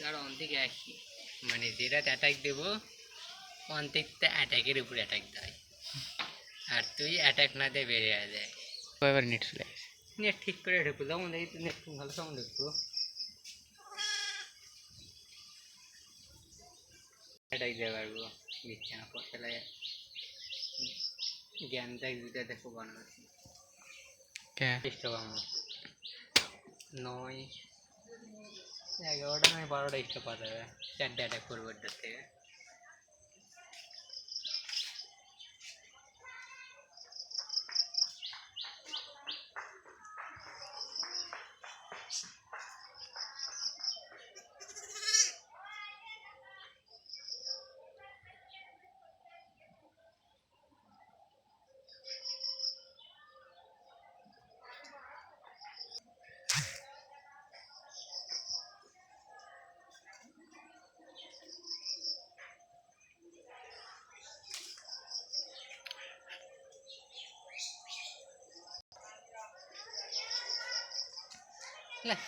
আর অন্তিক একই মানে যেটা অ্যাটাক দেব অন্তিকটা অ্যাটাকের উপর অ্যাটাক দেয় আর তুই অ্যাটাক না দিয়ে বেরিয়ে যায়। এবার নেট চলে গেছে, নেট ঠিক করে ঢুকবো যেমন দেখি নেট ভালো সময় ঢুকবো অ্যাটাক দিতে পারবো দিচ্ছে না তাহলে জ্ঞান দেখ দুটা দেখো বানাচ্ছি চেষ্টা আমার 9 11টা নয় 12টা স্টপ পাওয়া যাবে 4টে অ্যাটাক করবো এটার থেকে।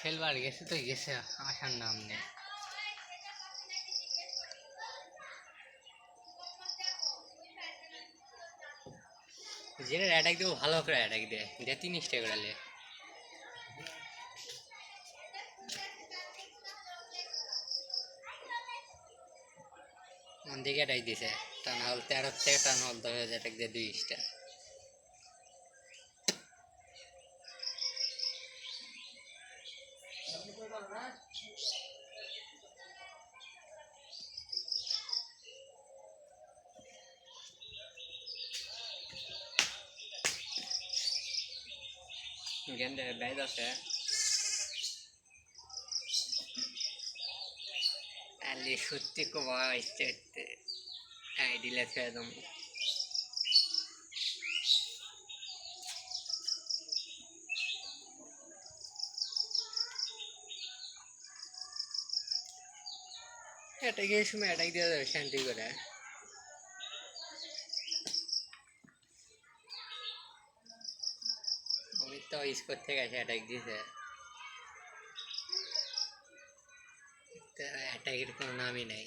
খেলবার গেছে তো গেছে, আসার নাম নেই। যেটা অ্যাটাক দেবো ভালো করে অ্যাটাক দেয় 3 করে লে মন দিকে অ্যাটাক দিছে টান হল 13 থেকে টান হল 10 অ্যাটাক দিয়ে 2 গেন্দে বাইদ আছে আলি সত্যি খুব ইচ্ছে আইডিলে ছেড়ে দেবো। অ্যাটাকের সময় অ্যাটাক দেওয়া যাবে শান্তি করে। অমিত তো স্কোর থেকে এসে অ্যাটাক দিয়েছে, অ্যাটাকের কোনো নামই নেই।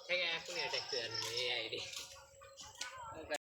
থেকে এখন অ্যাটাক করে আনবে এই আইডি